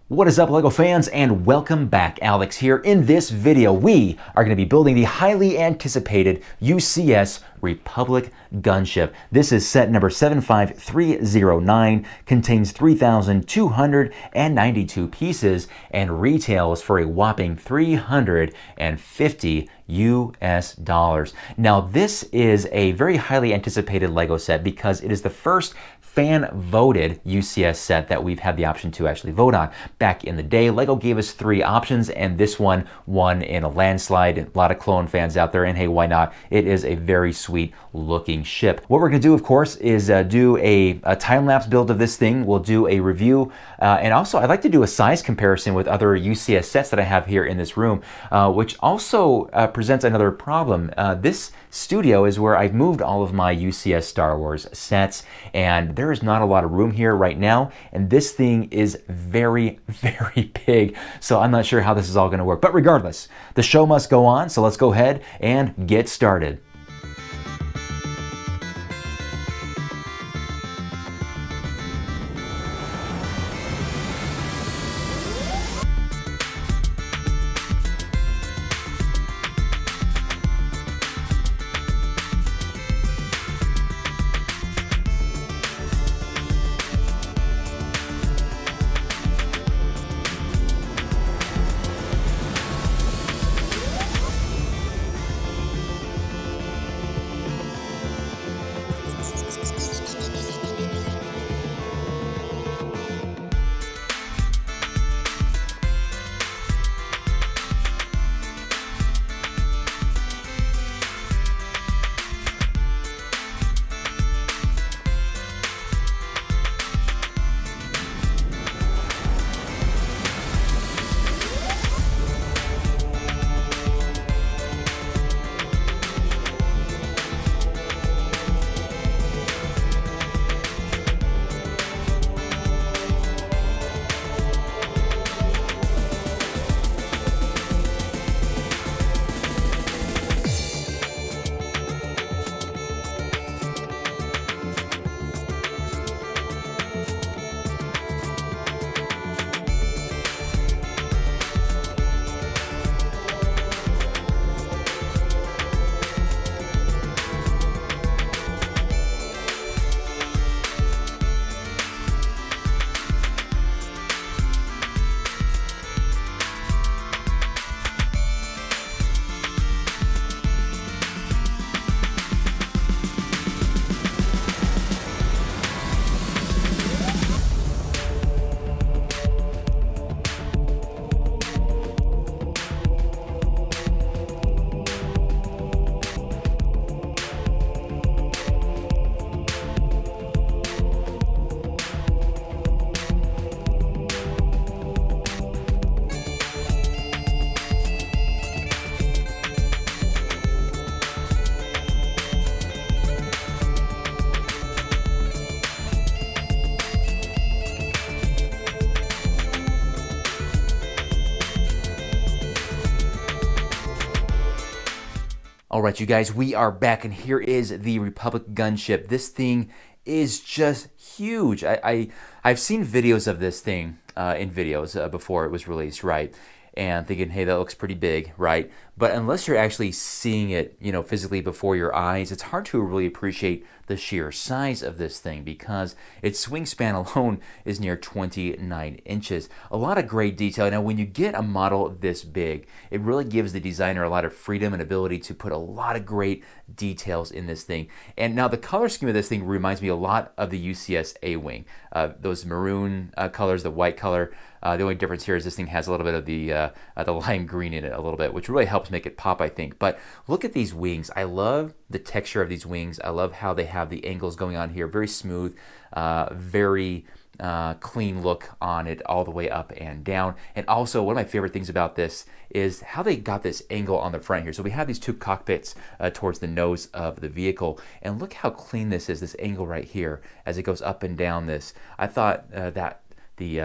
What is up, LEGO fans, and welcome back. Alex here. In this video, we are going to be building the highly anticipated UCS Republic Gunship. This is set number 75309, contains 3,292 pieces, and retails for a whopping $350 US. Now, this is a very highly anticipated LEGO set because it is the first fan-voted UCS set that we've had the option to actually vote on. Back in the day, LEGO gave us 3 options, and this one won in a landslide. A lot of clone fans out there, and hey, why not? It is a very sweet looking ship. What we're going to do, of course, is do a time-lapse build of this thing. We'll do a review, and also I'd like to do a size comparison with other UCS sets that I have here in this room, which also presents another problem. This studio is where I've moved all of my UCS Star Wars sets, and there is not a lot of room here right now, and this thing is very, very big, so I'm not sure how this is all going to work. But regardless, the show must go on, so let's go ahead and get started. All right, you guys, we are back, and here is the Republic Gunship. This thing is just huge. I've seen videos of this thing in videos before it was released, right? And thinking, hey, that looks pretty big, right? But unless you're actually seeing it, you know, physically before your eyes, it's hard to really appreciate the sheer size of this thing because its wingspan alone is near 29 inches. A lot of great detail. Now, when you get a model this big, it really gives the designer a lot of freedom and ability to put a lot of great details in this thing. And now the color scheme of this thing reminds me a lot of the UCS A-Wing. Those maroon colors, the white color. The only difference here is this thing has a little bit of the lime green in it a little bit, which really helps make it pop, I think. But look at these wings. I love the texture of these wings. I love how they have the angles going on here. Very smooth, very clean look on it all the way up and down. And also, one of my favorite things about this is how they got this angle on the front here. So we have these 2 cockpits towards the nose of the vehicle. And look how clean this is, this angle right here, as it goes up and down this. I thought that the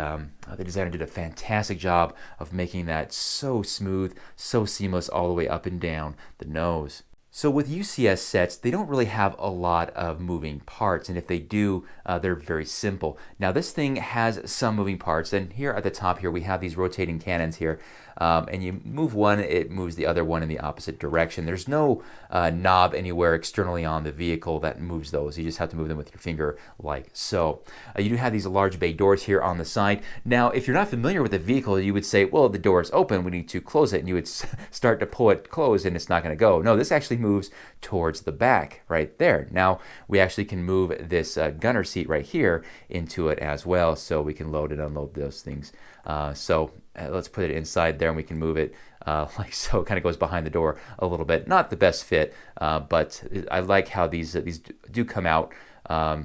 designer did a fantastic job of making that so smooth, so seamless all the way up and down the nose. So with UCS sets, they don't really have a lot of moving parts, and if they do, they're very simple. Now this thing has some moving parts, and here at the top here we have these rotating cannons here, and you move one, it moves the other one in the opposite direction. There's no knob anywhere externally on the vehicle that moves those. You just have to move them with your finger like so. You do have these large bay doors here on the side. Now if you're not familiar with the vehicle, you would say, well, the door is open, we need to close it, and you would start to pull it closed and it's not going to go. No, this actually moves towards the back right there. Now we actually can move this gunner seat right here into it as well, so we can load and unload those things. Let's put it inside there and we can move it like so. It kind of goes behind the door a little bit. Not the best fit, but I like how these do come out,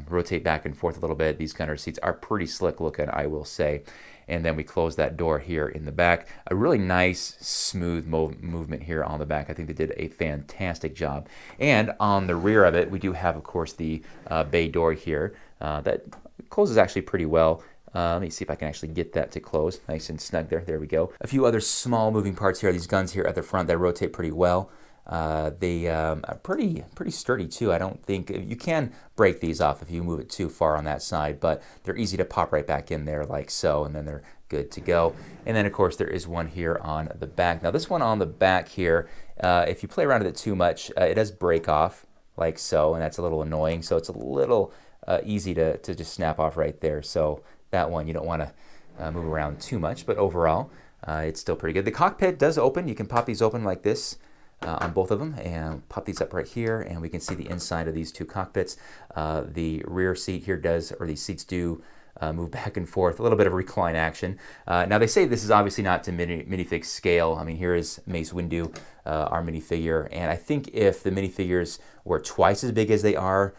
rotate back and forth a little bit. These gunner seats are pretty slick looking, I will say. And then we close that door here in the back. A really nice, smooth movement here on the back. I think they did a fantastic job. And on the rear of it, we do have, of course, the bay door here that closes actually pretty well. Let me see if I can actually get that to close. Nice and snug there. There we go. A few other small moving parts here. These guns here at the front that rotate pretty well. They are pretty sturdy too. I don't think you can break these off if you move it too far on that side, but they're easy to pop right back in there like so, and then they're good to go. And then of course there is one here on the back. Now this one on the back here, if you play around with it too much, it does break off like so, and that's a little annoying. So it's a little easy to just snap off right there. So that one you don't want to move around too much, but overall it's still pretty good. The cockpit does open. You can pop these open like this. On both of them, and pop these up right here, and we can see the inside of these two cockpits. The rear seat here does, or these seats do move back and forth, a little bit of recline action. Now they say this is obviously not to minifig scale. I mean, here is Mace Windu, our minifigure, and I think if the minifigures were twice as big as they are,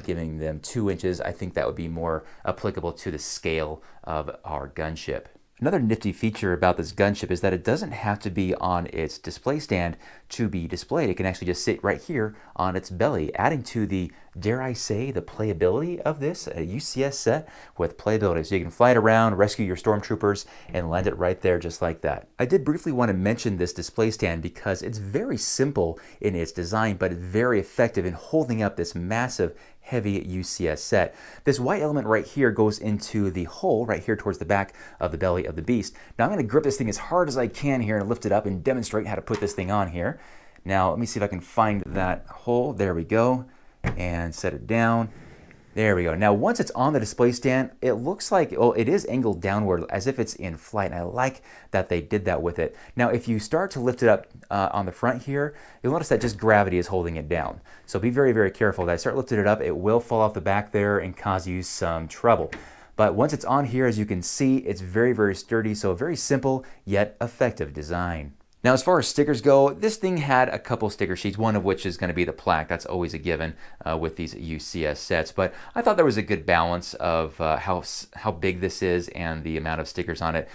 giving them 2 inches, I think that would be more applicable to the scale of our gunship. Another nifty feature about this gunship is that it doesn't have to be on its display stand to be displayed. It can actually just sit right here on its belly, adding to the, dare I say, the playability of this, a UCS set with playability. So you can fly it around, rescue your stormtroopers, and land it right there just like that. I did briefly want to mention this display stand because it's very simple in its design, but very effective in holding up this massive heavy UCS set. This white element right here goes into the hole right here towards the back of the belly of the beast. Now I'm going to grip this thing as hard as I can here and lift it up and demonstrate how to put this thing on here. Now let me see if I can find that hole. There we go. And set it down. There we go. Now once it's on the display stand, it looks like, well, it is angled downward as if it's in flight, and I like that they did that with it. Now if you start to lift it up on the front here, you'll notice that just gravity is holding it down. So be very, very careful. As I start lifting it up, it will fall off the back there and cause you some trouble. But once it's on here, as you can see, it's very, very sturdy, so a very simple yet effective design. Now, as far as stickers go, this thing had a couple sticker sheets, one of which is going to be the plaque. That's always a given with these UCS sets. But I thought there was a good balance of how big this is and the amount of stickers on it.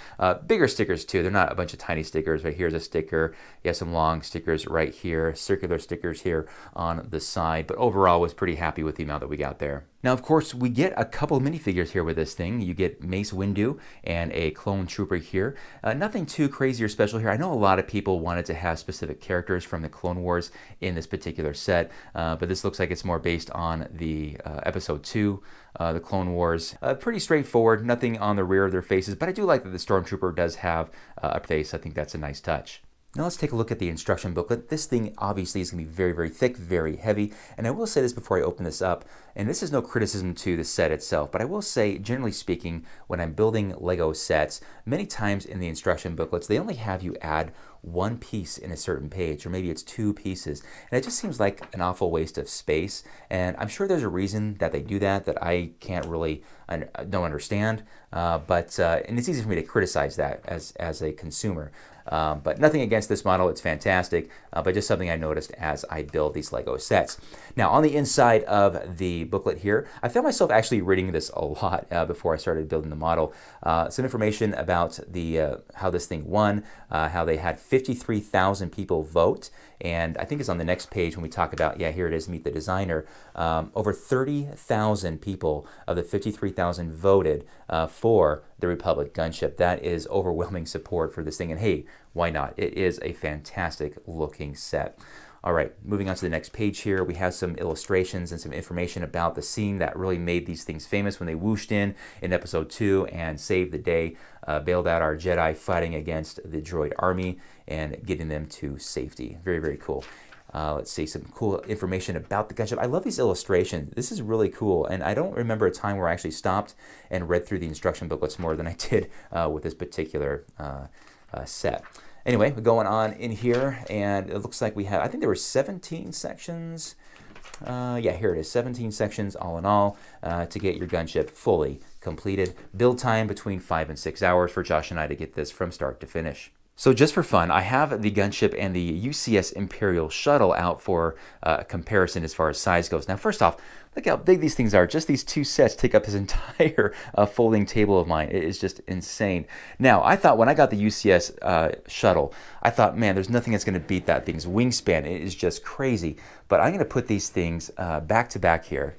Bigger stickers, too. They're not a bunch of tiny stickers. Right here's a sticker. You have some long stickers right here, circular stickers here on the side. But overall, I was pretty happy with the amount that we got there. Now, of course, we get a couple minifigures here with this thing. You get Mace Windu and a clone trooper here. Nothing too crazy or special here. I know a lot of people wanted to have specific characters from the Clone Wars in this particular set, but this looks like it's more based on the Episode 2, the Clone Wars. Pretty straightforward, nothing on the rear of their faces, but I do like that the Stormtrooper does have a face. I think that's a nice touch. Now let's take a look at the instruction booklet. This thing obviously is going to be very, very thick, very heavy, and I will say this before I open this up, and this is no criticism to the set itself, but I will say, generally speaking, when I'm building Lego sets, many times in the instruction booklets, they only have you add one piece in a certain page, or maybe it's 2 pieces, and it just seems like an awful waste of space, and I'm sure there's a reason that they do that I can't really, don't understand, and it's easy for me to criticize that as a consumer. But nothing against this model, it's fantastic, but just something I noticed as I build these Lego sets. Now on the inside of the booklet here, I found myself actually reading this a lot before I started building the model. Some information about how this thing won, how they had 53,000 people vote, and I think it's on the next page when we talk about, yeah, here it is, Meet the Designer. Over 30,000 people of the 53,000 voted for the Republic Gunship. That is overwhelming support for this thing, and hey, why not? It is a fantastic looking set. All right, moving on to the next page here, we have some illustrations and some information about the scene that really made these things famous when they whooshed in episode 2 and saved the day, bailed out our Jedi fighting against the droid army and getting them to safety. Very, very cool. Let's see, some cool information about the gunship. I love these illustrations. This is really cool, and I don't remember a time where I actually stopped and read through the instruction booklets more than I did with this particular set. Anyway, we're going on in here, and it looks like we have, I think there were 17 sections. Yeah, here it is, 17 sections all in all to get your gunship fully completed. Build time between 5 and 6 hours for Josh and I to get this from start to finish. So just for fun, I have the gunship and the UCS Imperial Shuttle out for comparison as far as size goes. Now, first off, look how big these things are. Just these two sets take up this entire folding table of mine. It is just insane. Now, I thought when I got the UCS Shuttle, I thought, man, there's nothing that's going to beat that thing's wingspan. It is just crazy. But I'm going to put these things back to back here,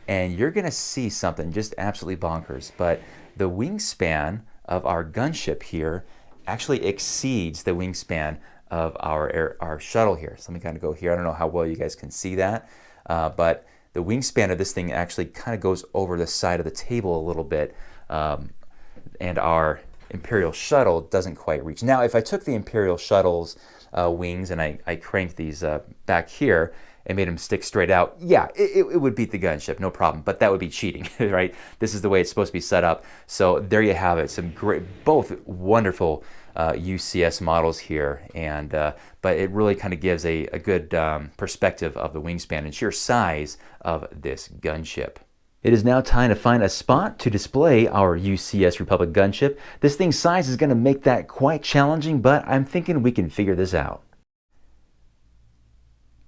and you're going to see something just absolutely bonkers. But the wingspan of our gunship here actually exceeds the wingspan of our shuttle here. So let me kind of go here. I don't know how well you guys can see that, but the wingspan of this thing actually kind of goes over the side of the table a little bit, and our Imperial Shuttle doesn't quite reach. Now, if I took the Imperial Shuttle's wings and I cranked these back here and made them stick straight out, yeah, it would beat the gunship, no problem. But that would be cheating, right? This is the way it's supposed to be set up. So there you have it. Some great, both wonderful UCS models here, and but it really kind of gives a good perspective of the wingspan and sheer size of this gunship. It is now time to find a spot to display our UCS Republic gunship. This thing's size is going to make that quite challenging, but I'm thinking we can figure this out.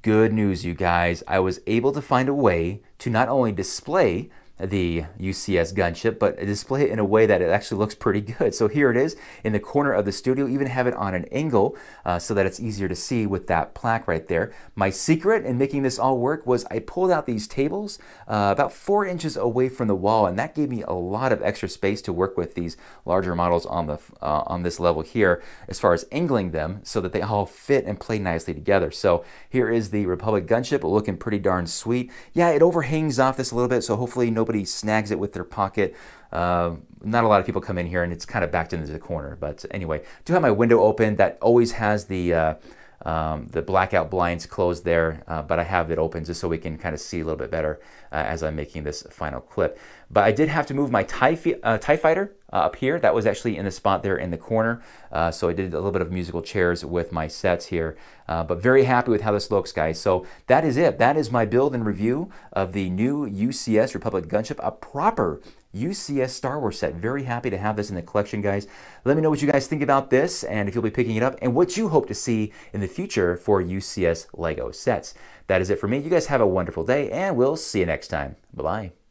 Good news, you guys. I was able to find a way to not only display the UCS gunship, but display it in a way that it actually looks pretty good. So here it is in the corner of the studio. Even have it on an angle so that it's easier to see with that plaque right there. My secret in making this all work was I pulled out these tables about 4 inches away from the wall, and that gave me a lot of extra space to work with these larger models on this level here as far as angling them so that they all fit and play nicely together. So here is the Republic gunship, looking pretty darn sweet. Yeah, it overhangs off this a little bit, so hopefully nobody snags it with their pocket. Not a lot of people come in here and it's kind of backed into the corner, but anyway, I do have my window open. That always has the blackout blinds closed there, but I have it open just so we can kind of see a little bit better as I'm making this final clip. But I did have to move my TIE Fighter up here. That was actually in the spot there in the corner, so I did a little bit of musical chairs with my sets here, but very happy with how this looks, guys. So that is it. That is my build and review of the new UCS Republic gunship, a proper UCS Star Wars set. Very happy to have this in the collection, guys. Let me know what you guys think about this and if you'll be picking it up and what you hope to see in the future for UCS Lego sets. That is it for me. You guys have a wonderful day and we'll see you next time. Bye-bye.